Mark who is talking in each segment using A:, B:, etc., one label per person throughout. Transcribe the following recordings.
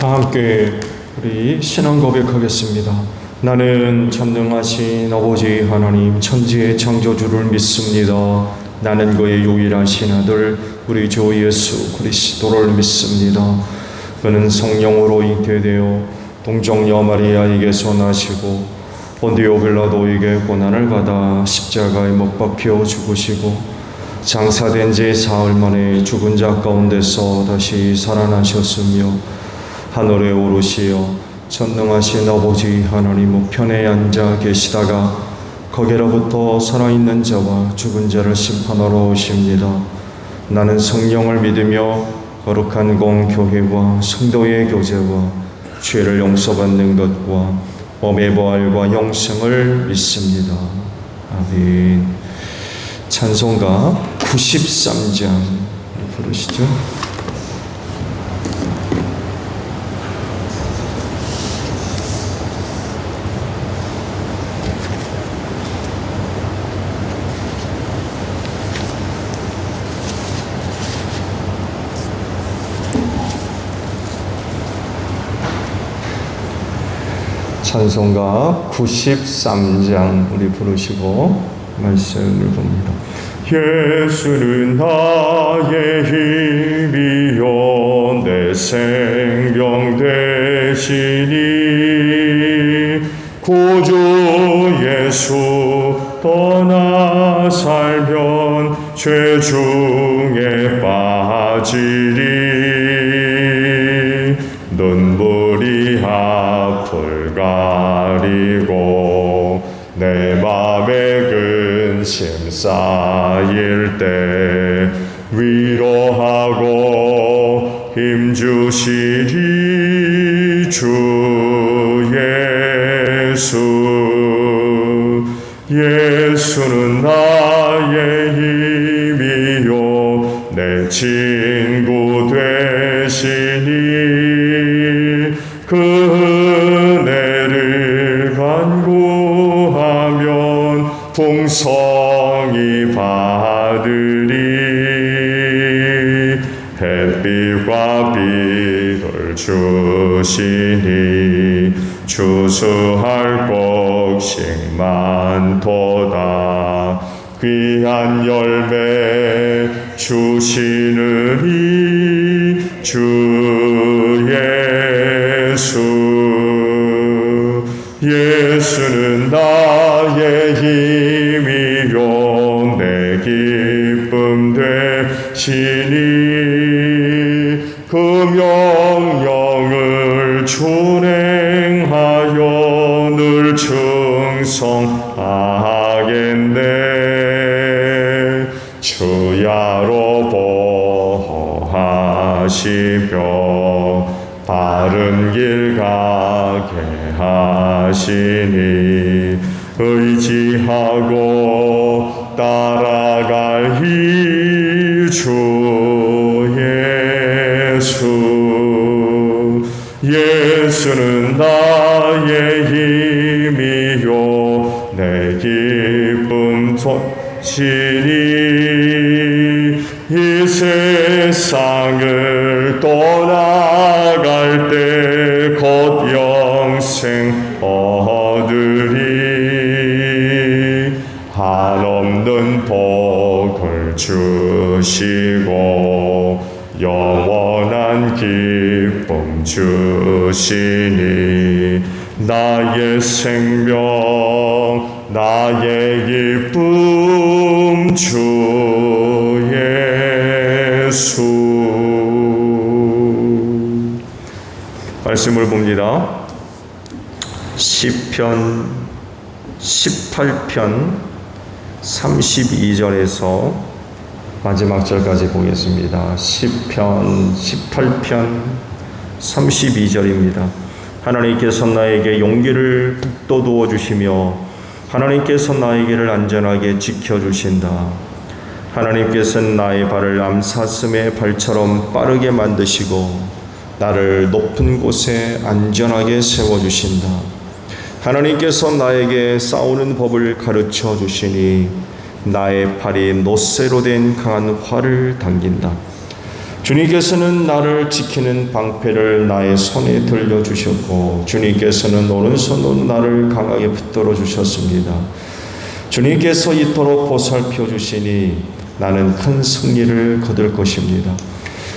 A: 다 함께 우리 신앙 고백하겠습니다. 나는 전능하신 아버지 하나님 천지의 창조주를 믿습니다. 나는 그의 유일하신 아들 우리 주 예수 그리스도를 믿습니다. 그는 성령으로 잉태되어 동정녀 마리아에게서 나시고 본디오 빌라도에게 고난을 받아 십자가에 못 박혀 죽으시고 장사된 지 사흘 만에 죽은 자 가운데서 다시 살아나셨으며 하늘에 오르시어 전능하신 아버지 하나님 우편에 앉아 계시다가 거기로부터 살아있는 자와 죽은 자를 심판하러 오십니다. 나는 성령을 믿으며 거룩한 공교회와 성도의 교제와 죄를 용서받는 것과 몸의 부활과 영생을 믿습니다. 아멘. 찬송가 93장 부르시죠. 찬송가 93장 우리 부르시고 말씀을 봅니다. 예수는 나의 힘이요 내 생명 되시니 구주 예수 떠나 살면 죄 중에 빠지리 눈물이 앞을 가리고 내 맘에 근심 쌓일 때 위로하고 힘주시리 주 예수. 예수는 나의 힘이요 내 친구 되시니 그 은혜를 간구하면 풍성히 받으리. 햇빛과 비를 주시니 추수할 곡식 많도다. 귀한 열매 주시느니 주 예수. 예수는 나의 힘이요 내 기쁨 되시니 그 명령을 준행하여 늘 충성하겠네. 주야로 보호하시며 바른 길 가게 하시니 의지하고 따라갈 주 예수. 예수는 나의 힘이요 내 기쁨 되시니 이 세상을 떠나갈 때 곧 영생 얻으리. 한없는 복을 주시고 영원한 기쁨 주시니 나의 생명 나의 기쁨 주 예수. 말씀을 봅니다. 시편 18편 32절에서 마지막 절까지 보겠습니다. 시편 18편 32절입니다. 하나님께서 나에게 용기를 북돋워 주시며 하나님께서 나의 길을 안전하게 지켜주신다. 하나님께서는 나의 발을 암사슴의 발처럼 빠르게 만드시고 나를 높은 곳에 안전하게 세워주신다. 하나님께서 나에게 싸우는 법을 가르쳐 주시니 나의 팔이 노쇠로 된 강한 활을 당긴다. 주님께서는 나를 지키는 방패를 나의 손에 들려주셨고 주님께서는 오른손으로 나를 강하게 붙들어 주셨습니다. 주님께서 이토록 보살펴 주시니 나는 큰 승리를 거둘 것입니다.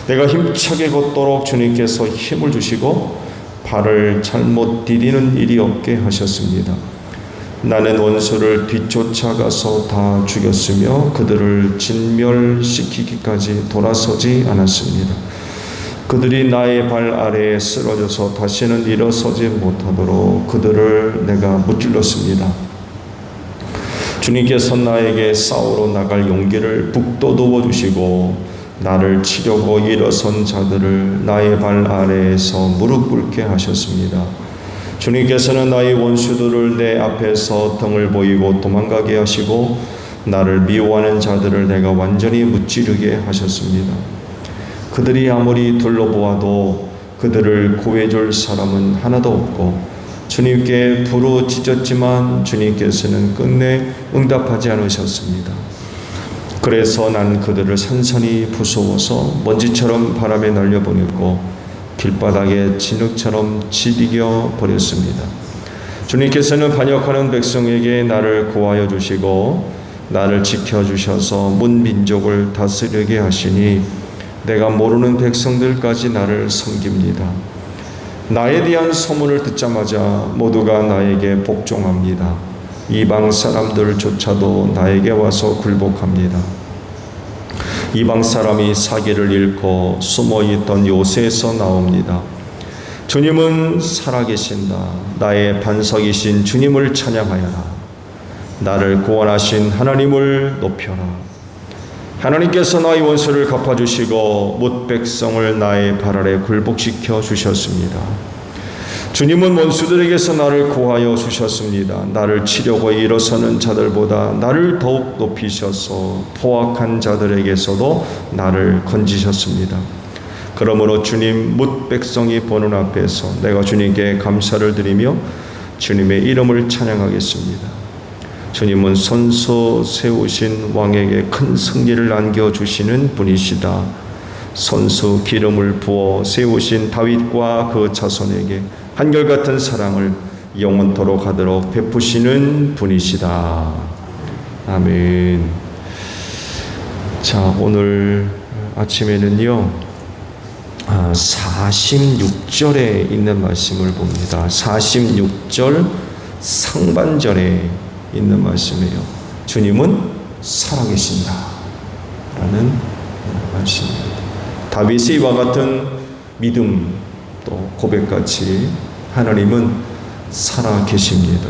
A: 내가 힘차게 걷도록 주님께서 힘을 주시고 발을 잘못 디디는 일이 없게 하셨습니다. 나는 원수를 뒤쫓아가서 다 죽였으며 그들을 진멸시키기까지 돌아서지 않았습니다. 그들이 나의 발 아래에 쓰러져서 다시는 일어서지 못하도록 그들을 내가 무찔렀습니다. 주님께서 나에게 싸우러 나갈 용기를 북돋워 주시고 나를 치려고 일어선 자들을 나의 발 아래에서 무릎 꿇게 하셨습니다. 주님께서는 나의 원수들을 내 앞에서 등을 보이고 도망가게 하시고 나를 미워하는 자들을 내가 완전히 무찌르게 하셨습니다. 그들이 아무리 둘러보아도 그들을 구해줄 사람은 하나도 없고 주님께 부르짖었지만 주님께서는 끝내 응답하지 않으셨습니다. 그래서 난 그들을 산산이 부수어서 먼지처럼 바람에 날려보냈고 길바닥에 진흙처럼 지비겨 버렸습니다. 주님께서는 반역하는 백성에게 나를 구하여 주시고 나를 지켜주셔서 문민족을 다스리게 하시니 내가 모르는 백성들까지 나를 섬깁니다. 나에 대한 소문을 듣자마자 모두가 나에게 복종합니다. 이방 사람들조차도 나에게 와서 굴복합니다. 이방 사람이 사기를 잃고 숨어있던 요새에서 나옵니다. 주님은 살아계신다. 나의 반석이신 주님을 찬양하여라. 나를 구원하신 하나님을 높여라. 하나님께서 나의 원수를 갚아주시고 뭇 백성을 나의 발 아래 굴복시켜 주셨습니다. 주님은 원수들에게서 나를 구하여 주셨습니다. 나를 치려고 일어서는 자들보다 나를 더욱 높이셔서 포악한 자들에게서도 나를 건지셨습니다. 그러므로 주님 뭇 백성이 보는 앞에서 내가 주님께 감사를 드리며 주님의 이름을 찬양하겠습니다. 주님은 선수 세우신 왕에게 큰 승리를 안겨주시는 분이시다. 선수 기름을 부어 세우신 다윗과 그 자손에게 한결같은 사랑을 영원토록 하도록 베푸시는 분이시다. 아멘. 자, 오늘 아침에는요 46절에 있는 말씀을 봅니다. 46절 상반절에 있는 말씀이에요. 주님은 살아계신다 라는 말씀입니다. 다윗이 이와 같은 믿음 또 고백같이 하나님은 살아계십니다.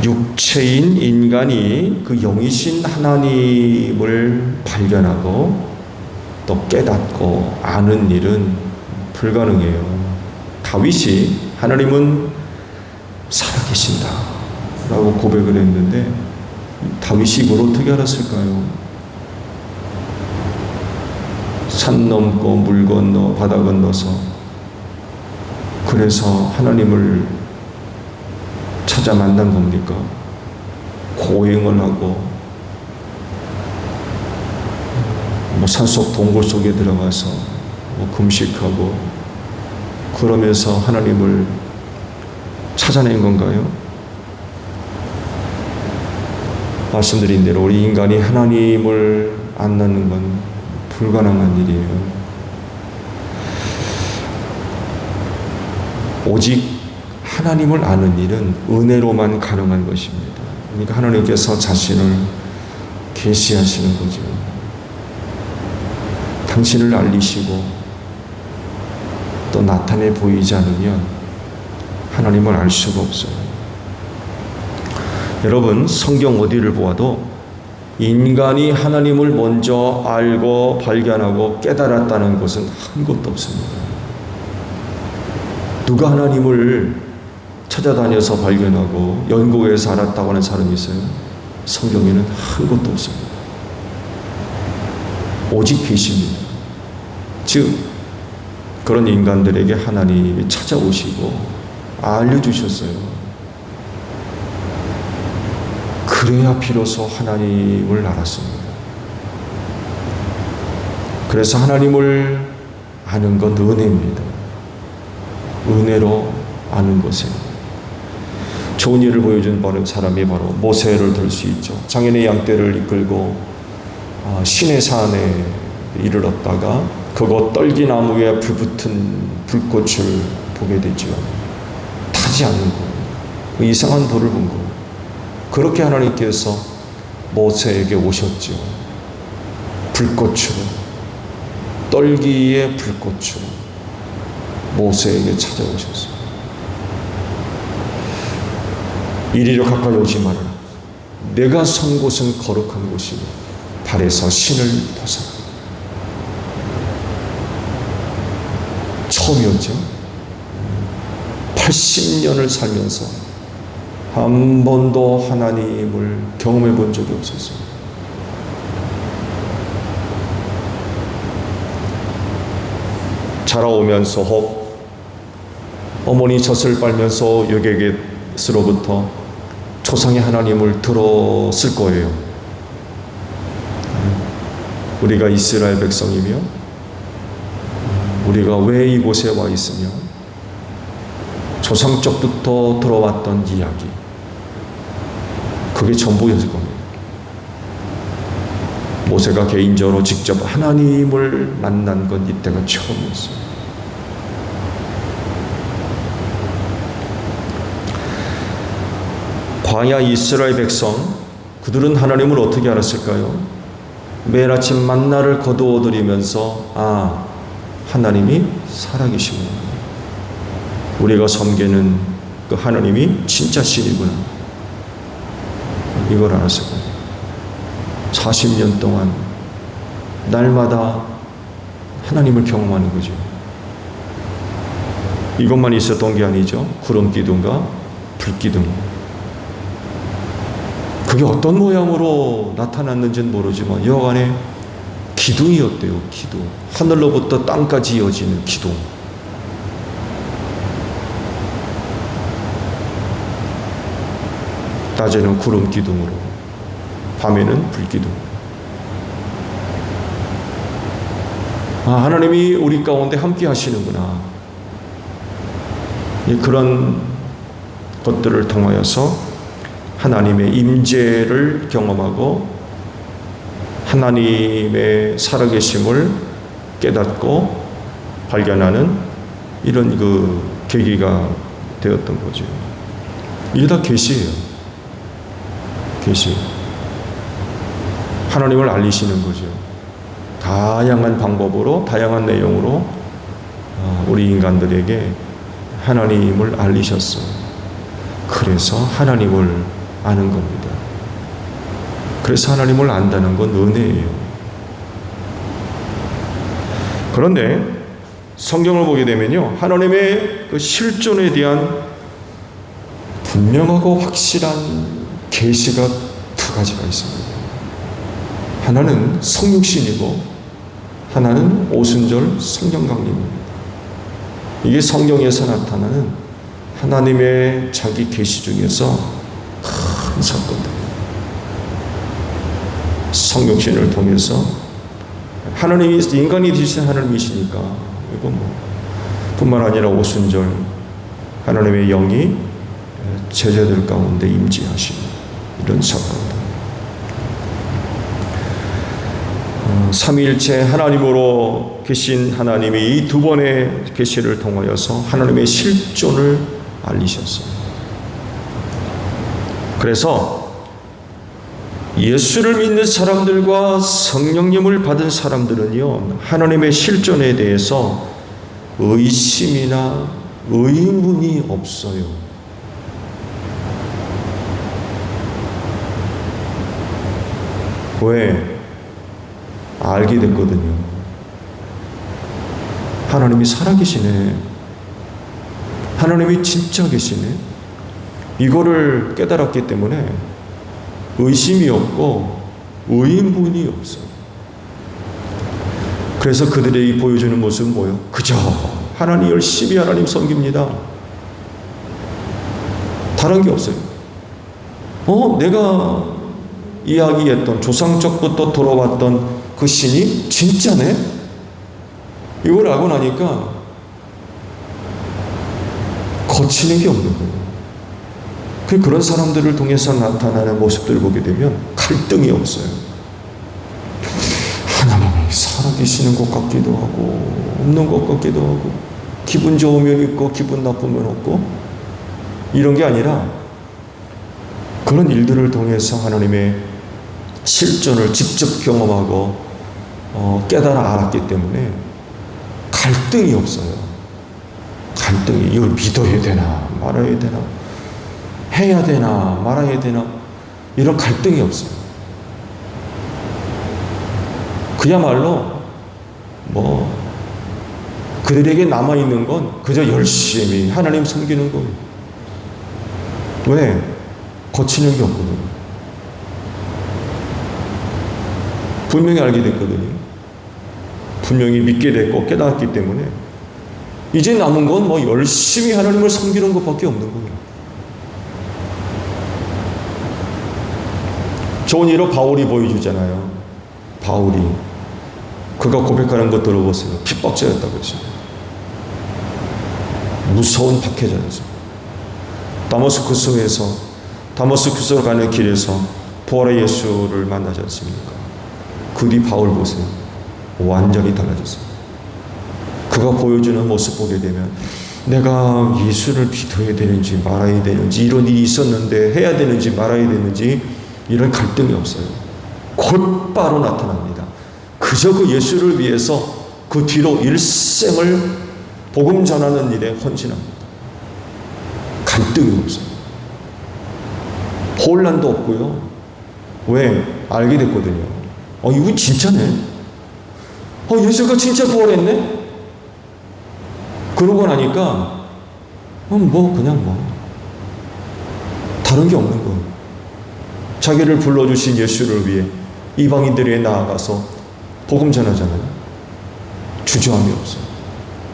A: 육체인 인간이 그 영이신 하나님을 발견하고 또 깨닫고 아는 일은 불가능해요. 다윗이 하나님은 살아계신다 라고 고백을 했는데 다윗이 이걸 어떻게 알았을까요? 산 넘고 물 건너 바다 건너서 그래서 하나님을 찾아 만난 겁니까? 고행을 하고 산속 동굴 속에 들어가서 금식하고 그러면서 하나님을 찾아낸 건가요? 말씀드린 대로 우리 인간이 하나님을 안 낳는 건 불가능한 일이에요. 오직 하나님을 아는 일은 은혜로만 가능한 것입니다. 그러니까 하나님께서 자신을 계시하시는 거죠. 당신을 알리시고 또 나타내 보이지 않으면 하나님을 알 수가 없어요. 여러분, 성경 어디를 보아도 인간이 하나님을 먼저 알고 발견하고 깨달았다는 것은 한 곳도 없습니다. 누가 하나님을 찾아다녀서 발견하고 연구해서 알았다고 하는 사람이 있어요? 성경에는 한 곳도 없습니다. 오직 계십니다. 즉 그런 인간들에게 하나님이 찾아오시고 알려주셨어요. 그래야 비로소 하나님을 알았습니다. 그래서 하나님을 아는 건 은혜입니다. 은혜로 아는 것에 좋은 일을 보여준 사람이 바로 모세를 들 수 있죠. 장인의 양떼를 이끌고 시내 산에 이르렀다가 그곳 떨기나무에 불붙은 불꽃을 보게 되죠. 타지 않는 거, 이상한 불을 본 거. 그렇게 하나님께서 모세에게 오셨죠. 불꽃으로, 떨기의 불꽃으로 모세에게 찾아오셨어요. 이리로 가까이 오지 말아라. 내가 선 곳은 거룩한 곳이니 발에서 신을 벗어라. 처음이었죠. 80년을 살면서 한 번도 하나님을 경험해 본 적이 없었어요. 자라오면서 혹 어머니 젖을 빨면서 여객에서로부터 조상의 하나님을 들었을 거예요. 우리가 이스라엘 백성이며 우리가 왜 이곳에 와 있으며 조상적부터 들어왔던 이야기, 그게 전부였을 겁니다. 모세가 개인적으로 직접 하나님을 만난 건 이때가 처음이었어요. 광야 이스라엘 백성, 그들은 하나님을 어떻게 알았을까요? 매일 아침 만나를 거두어 드리면서 하나님이 살아계시구나, 우리가 섬기는 그 하나님이 진짜 신이구나, 이걸 알았을 거예요. 40년 동안 날마다 하나님을 경험하는 거죠. 이것만 있었던 게 아니죠. 구름 기둥과 불 기둥. 그게 어떤 모양으로 나타났는지는 모르지만 여간에 기둥이었대요. 기둥. 하늘로부터 땅까지 이어지는 기둥. 낮에는 구름 기둥으로, 밤에는 불 기둥. 하나님이 우리 가운데 함께 하시는구나. 그런 것들을 통하여서 하나님의 임재를 경험하고 하나님의 살아계심을 깨닫고 발견하는 이런 그 계기가 되었던 거죠. 이게 다 계시예요. 계시. 하나님을 알리시는 거죠. 다양한 방법으로, 다양한 내용으로 우리 인간들에게 하나님을 알리셨어요. 그래서 하나님을 아는 겁니다. 그래서 하나님을 안다는 건 은혜예요. 그런데 성경을 보게 되면요, 하나님의 그 실존에 대한 분명하고 확실한 계시가 두 가지가 있습니다. 하나는 성육신이고 하나는 오순절 성령강림입니다. 이게 성경에서 나타나는 하나님의 자기 계시 중에서 큰 사건들. 성육신을 통해서 하나님이 인간이 되신 하나님이시니까 이거 뿐만 아니라 오순절 하나님의 영이 제자들 가운데 임재하시는 이런 사건들. 삼위일체 하나님으로 계신 하나님이 이 두 번의 계시를 통하여서 하나님의 실존을 알리셨어요. 그래서 예수를 믿는 사람들과 성령님을 받은 사람들은요, 하나님의 실존에 대해서 의심이나 의문이 없어요. 왜? 알게 됐거든요. 하나님이 살아계시네. 하나님이 진짜 계시네. 이거를 깨달았기 때문에 의심이 없고 의문이 없어요. 그래서 그들이 보여주는 모습은 뭐예요? 그저 하나님 열심히 하나님 섬깁니다. 다른 게 없어요. 내가 이야기했던 조상적부터 돌아왔던 그 신이 진짜네? 이걸 알고 나니까 거치는 게 없는 거예요. 그런 사람들을 통해서 나타나는 모습들을 보게 되면 갈등이 없어요. 하나님이 살아계시는 것 같기도 하고 없는 것 같기도 하고 기분 좋으면 있고 기분 나쁘면 없고 이런 게 아니라 그런 일들을 통해서 하나님의 실존을 직접 경험하고 깨달아 알았기 때문에 갈등이 없어요. 갈등이 이걸 믿어야 되나 말아야 되나 해야 되나 말아야 되나 이런 갈등이 없어요. 그야말로 그들에게 남아있는 건 그저 열심히 하나님 섬기는 거예요. 왜? 거치는 게 없거든요. 분명히 알게 됐거든요. 분명히 믿게 됐고 깨달았기 때문에 이제 남은 건 열심히 하나님을 섬기는 것밖에 없는 거예요. 좋은 예로 바울이 보여주잖아요. 바울이 그가 고백하는 것 들어보세요. 핍박자였다고 했어요. 무서운 박해자였어요. 다마스쿠스로 가는 길에서 부활의 예수를 만나지 않습니까? 그 뒤 바울 보세요. 완전히 달라졌어요. 그가 보여주는 모습 보게 되면 내가 예수를 믿어야 되는지 말아야 되는지 이런 일이 있었는데 해야 되는지 말아야 되는지 이런 갈등이 없어요. 곧바로 나타납니다. 그저 그 예수를 위해서 그 뒤로 일생을 복음 전하는 일에 헌신합니다. 갈등이 없어요. 혼란도 없고요. 왜? 알게 됐거든요. 이거 진짜네. 예수가 진짜 부활했네? 그러고 나니까 다른 게 없는 거예요. 자기를 불러주신 예수를 위해 이방인들에게 나아가서 복음 전하잖아요. 주저함이 없어요.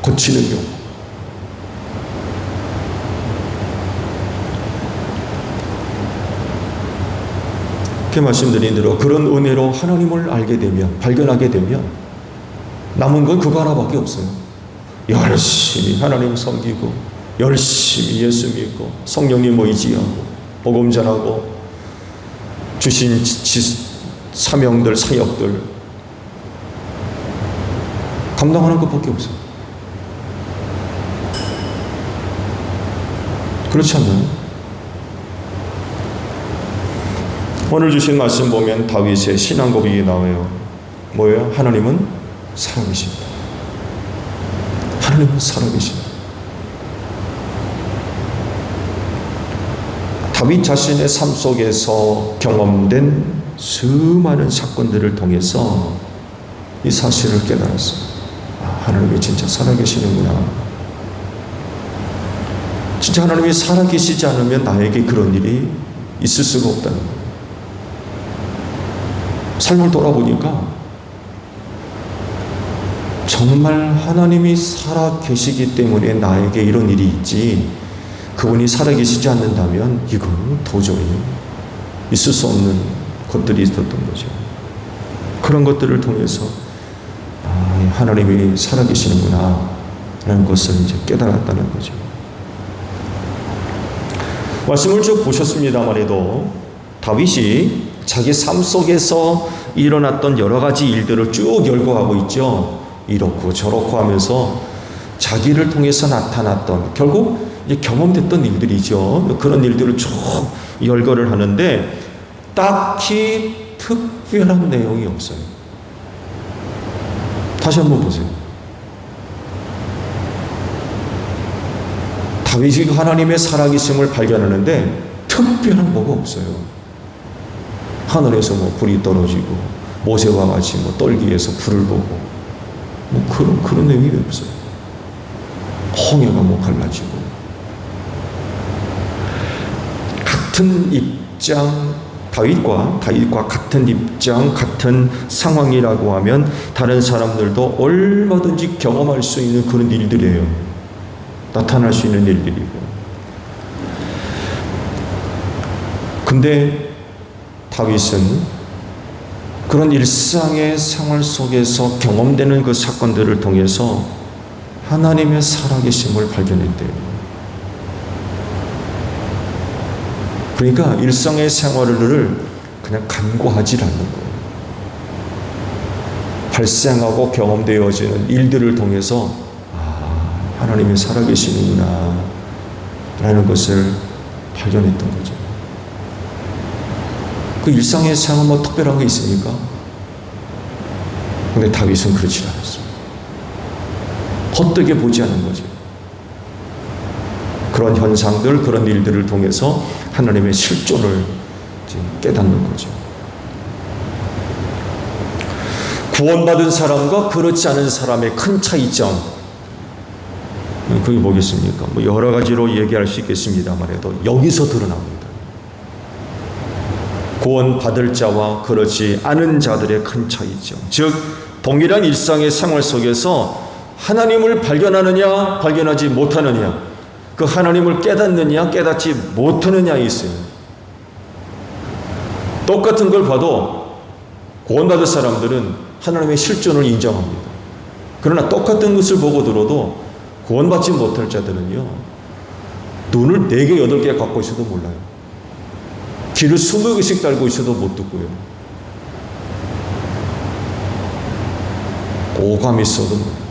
A: 거치는 게 없고. 이렇게 말씀드린 대로 그런 은혜로 하나님을 알게 되면, 발견하게 되면 남은 건 그거 하나밖에 없어요. 열심히 하나님 섬기고 열심히 예수 믿고 성령님 의지하고 복음 전하고 주신 사명들, 사역들 감당하는 것밖에 없어요. 그렇지 않나요? 오늘 주신 말씀 보면 다윗의 신앙 고백이 나와요. 뭐예요? 하나님은 살아계십니다. 하나님은 살아계십니다. 다윗 자신의 삶 속에서 경험된 수많은 사건들을 통해서 이 사실을 깨달았어요. 하나님이 진짜 살아계시는구나. 진짜 하나님이 살아계시지 않으면 나에게 그런 일이 있을 수가 없다는 거예요. 삶을 돌아보니까 정말 하나님이 살아계시기 때문에 나에게 이런 일이 있지, 그분이 살아계시지 않는다면 이건 도저히 있을 수 없는 것들이 있었던 거죠. 그런 것들을 통해서 하나님이 살아계시는구나 라는 것을 이제 깨달았다는 거죠. 말씀을 쭉 보셨습니다만 해도 다윗이 자기 삶 속에서 일어났던 여러 가지 일들을 쭉 열거하고 있죠. 이렇고 저렇고 하면서 자기를 통해서 나타났던, 결국 이제 경험됐던 일들이죠. 그런 일들을 쭉 열거를 하는데 딱히 특별한 내용이 없어요. 다시 한번 보세요. 다윗이 하나님의 살아계심을 발견하는데 특별한 뭐가 없어요. 하늘에서 불이 떨어지고 모세와 같이 떨기에서 불을 보고 그런 내용이 없어요. 홍해가 갈라지고 같은 입장, 다윗과 같은 입장, 같은 상황이라고 하면 다른 사람들도 얼마든지 경험할 수 있는 그런 일들이에요. 나타날 수 있는 일들이고. 근데 다윗은 그런 일상의 생활 속에서 경험되는 그 사건들을 통해서 하나님의 살아계심을 발견했대요. 그러니까 일상의 생활을 그냥 간과하지 않는 거예요. 발생하고 경험되어지는 일들을 통해서 하나님이 살아계시는구나 라는 것을 발견했던 거죠. 그 일상의 생활 뭐 특별한 게 있습니까? 근데 다윗은 그렇지 않았어요. 헛되게 보지 않은 거죠. 그런 현상들, 그런 일들을 통해서 하나님의 실존을 깨닫는 거죠. 구원받은 사람과 그렇지 않은 사람의 큰 차이점, 그게 뭐겠습니까? 뭐 여러 가지로 얘기할 수 있겠습니다만 해도 여기서 드러납니다. 구원받을 자와 그렇지 않은 자들의 큰 차이점, 즉 동일한 일상의 생활 속에서 하나님을 발견하느냐 발견하지 못하느냐, 그 하나님을 깨닫느냐 깨닫지 못하느냐에 있어요. 똑같은 걸 봐도 구원받을 사람들은 하나님의 실존을 인정합니다. 그러나 똑같은 것을 보고 들어도 구원받지 못할 자들은요, 눈을 4개, 8개 갖고 있어도 몰라요. 귀를 20개씩 달고 있어도 못 듣고요. 오감이 있어도 몰라요.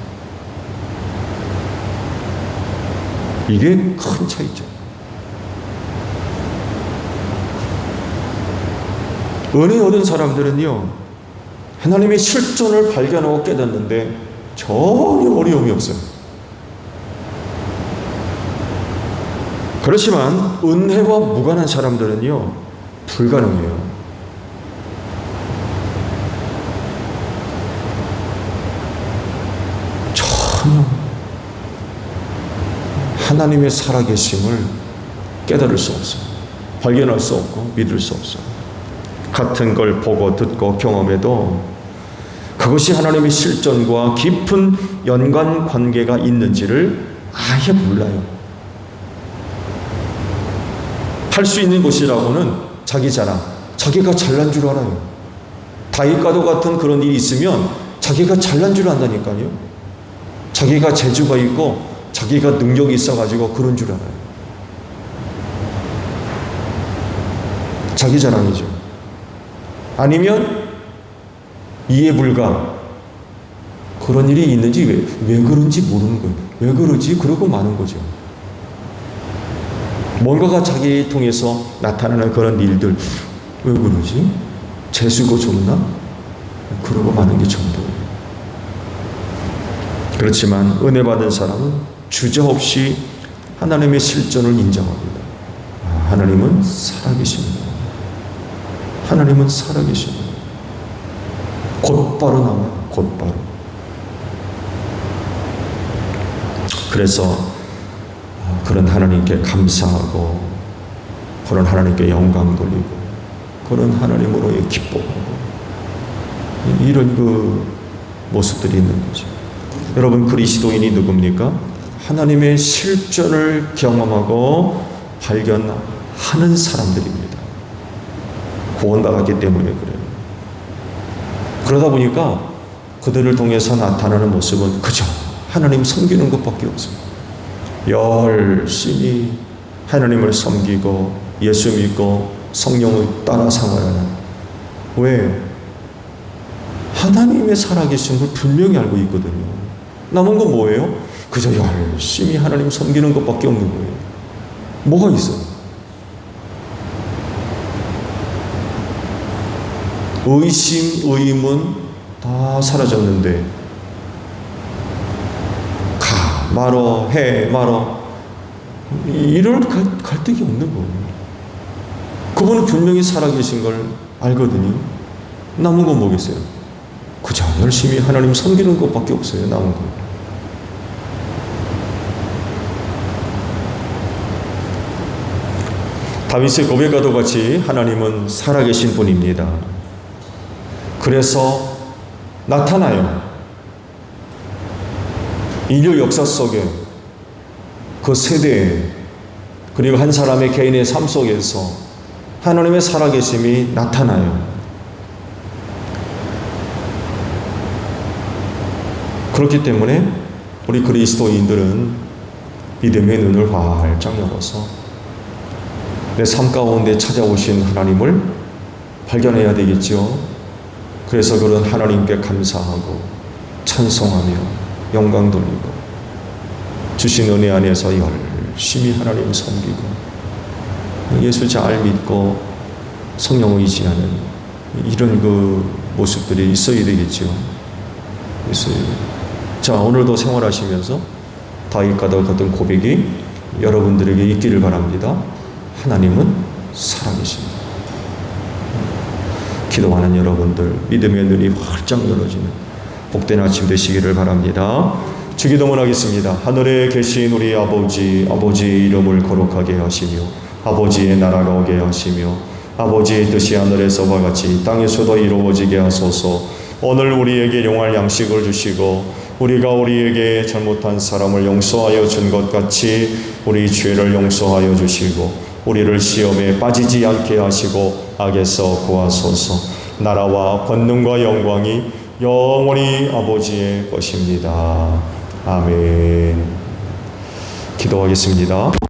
A: 이게 큰 차이죠. 은혜 얻은 사람들은요, 하나님의 실존을 발견하고 깨닫는데 전혀 어려움이 없어요. 그렇지만 은혜와 무관한 사람들은요, 불가능해요. 전혀 하나님의 살아계심을 깨달을 수 없어요. 발견할 수 없고 믿을 수 없어요. 같은 걸 보고 듣고 경험해도 그것이 하나님의 실존과 깊은 연관 관계가 있는지를 아예 몰라요. 할 수 있는 것이라고는 자기 자랑, 자기가 잘난 줄 알아요. 다윗과도 같은 그런 일이 있으면 자기가 잘난 줄 안다니까요. 자기가 재주가 있고 자기가 능력이 있어가지고 그런 줄 알아요. 자기 자랑이죠. 아니면 이해 불가, 그런 일이 있는지 왜 그런지 모르는 거예요. 왜 그러지? 그러고 마는 거죠. 뭔가가 자기 통해서 나타나는 그런 일들, 왜 그러지? 재수가 좋나? 그러고 마는 게 전부예요. 그렇지만 은혜 받은 사람은 주저없이 하나님의 실존을 인정합니다. 하나님은 살아계십니다. 하나님은 살아계십니다. 곧바로 나와요. 곧바로. 그래서 그런 하나님께 감사하고, 그런 하나님께 영광 돌리고, 그런 하나님으로 기뻐하고, 이런 그 모습들이 있는 거죠. 여러분, 그리스도인이 누굽니까? 하나님의 실존을 경험하고 발견하는 사람들입니다. 구원받았기 때문에 그래요. 그러다 보니까 그들을 통해서 나타나는 모습은 그저 하나님 섬기는 것밖에 없습니다. 열심히 하나님을 섬기고 예수 믿고 성령을 따라 생활하는, 왜? 하나님의 살아계신 걸 분명히 알고 있거든요. 남은 건 뭐예요? 그저 열심히 하나님 섬기는 것밖에 없는 거예요. 뭐가 있어요? 의심, 의문 다 사라졌는데 가 말어 해 말어 이럴 갈등이 없는 거예요. 그분은 분명히 살아계신 걸 알거든요. 남은 건 뭐겠어요? 그저 열심히 하나님 섬기는 것밖에 없어요. 남은 건. 다윗의 고백과도 같이 하나님은 살아계신 분입니다. 그래서 나타나요. 인류 역사 속에, 그 세대에, 그리고 한 사람의 개인의 삶 속에서 하나님의 살아계심이 나타나요. 그렇기 때문에 우리 그리스도인들은 믿음의 눈을 활짝 열어서 내 삶 가운데 찾아오신 하나님을 발견해야 되겠죠. 그래서 그런 하나님께 감사하고 찬송하며 영광 돌리고 주신 은혜 안에서 열심히 하나님 섬기고 예수 잘 믿고 성령 의지하는 이런 그 모습들이 있어야 되겠죠. 자, 오늘도 생활하시면서 다윗과도 같은 고백이 여러분들에게 있기를 바랍니다. 하나님은 살아계십니다. 기도하는 여러분들 믿음의 눈이 활짝 열어지는 복된 아침 되시기를 바랍니다. 주기도문 하겠습니다. 하늘에 계신 우리 아버지, 아버지의 이름을 거룩하게 하시며 아버지의 나라가 오게 하시며 아버지의 뜻이 하늘에서와 같이 땅에서도 이루어지게 하소서. 오늘 우리에게 용할 양식을 주시고 우리가 우리에게 잘못한 사람을 용서하여 준 것 같이 우리 죄를 용서하여 주시고 우리를 시험에 빠지지 않게 하시고 악에서 구하소서. 나라와 권능과 영광이 영원히 아버지의 것입니다. 아멘. 기도하겠습니다.